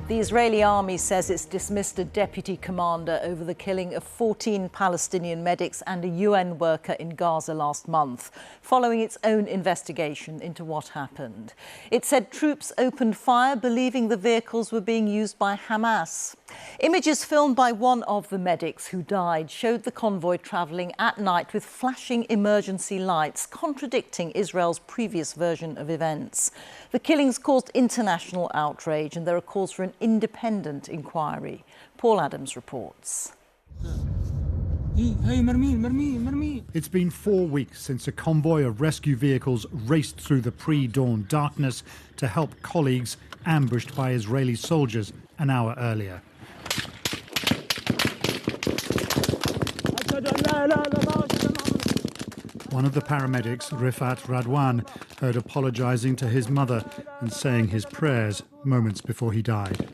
The Israeli army says it's dismissed a deputy commander over the killing of 14 Palestinian medics and a UN worker in Gaza last month, following its own investigation into what happened. It said troops opened fire, believing the vehicles were being used by Hamas. Images filmed by one of the medics who died showed the convoy travelling at night with flashing emergency lights, contradicting Israel's previous version of events. The killings caused international outrage, and there are calls for an independent inquiry. Paul Adams reports. It's been 4 weeks since a convoy of rescue vehicles raced through the pre-dawn darkness to help colleagues ambushed by Israeli soldiers an hour earlier. One of the paramedics, Rifat Radwan, heard apologising to his mother and saying his prayers moments before he died.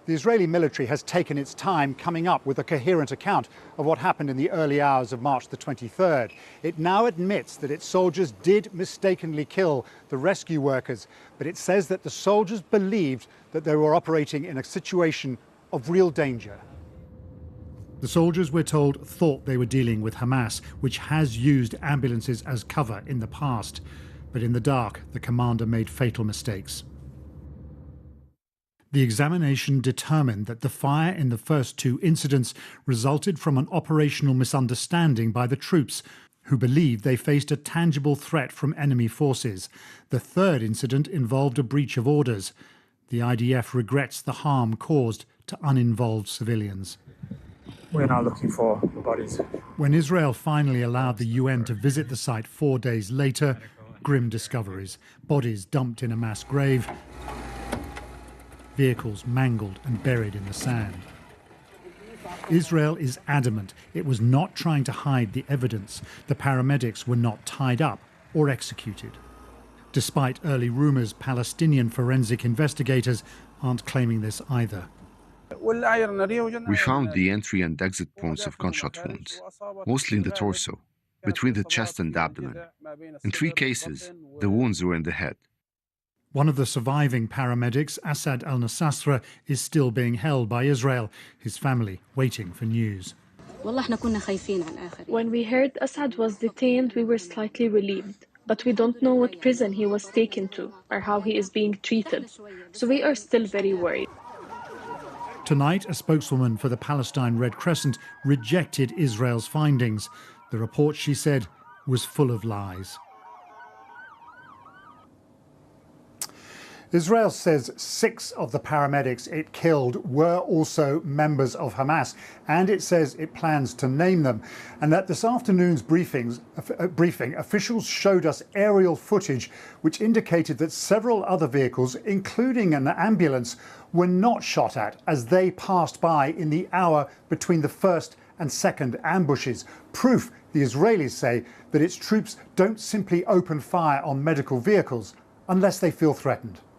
The Israeli military has taken its time coming up with a coherent account of what happened in the early hours of March the 23rd. It now admits that its soldiers did mistakenly kill the rescue workers, but it says that the soldiers believed that they were operating in a situation of real danger. The soldiers, we're told, thought they were dealing with Hamas, which has used ambulances as cover in the past. But in the dark, the commander made fatal mistakes. The examination determined that the fire in the first two incidents resulted from an operational misunderstanding by the troops, who believed they faced a tangible threat from enemy forces. The third incident involved a breach of orders. The IDF regrets the harm caused to uninvolved civilians. We're now looking for the bodies. When Israel finally allowed the UN to visit the site 4 days later, grim discoveries. Bodies dumped in a mass grave, vehicles mangled and buried in the sand. Israel is adamant it was not trying to hide the evidence. The paramedics were not tied up or executed. Despite early rumours, Palestinian forensic investigators aren't claiming this either. We found the entry and exit points of gunshot wounds, mostly in the torso, between the chest and abdomen. In 3 cases, the wounds were in the head. One of the surviving paramedics, Asad al-Nasasra, is still being held by Israel, his family waiting for news. When we heard Assad was detained, we were slightly relieved. But we don't know what prison he was taken to or how he is being treated. So we are still very worried. Tonight, a spokeswoman for the Palestine Red Crescent rejected Israel's findings. The report, she said, was full of lies. Israel says 6 of the paramedics it killed were also members of Hamas, and it says it plans to name them. And at this afternoon's briefing, officials showed us aerial footage which indicated that several other vehicles, including an ambulance, were not shot at as they passed by in the hour between the first and second ambushes. Proof, the Israelis say, that its troops don't simply open fire on medical vehicles unless they feel threatened.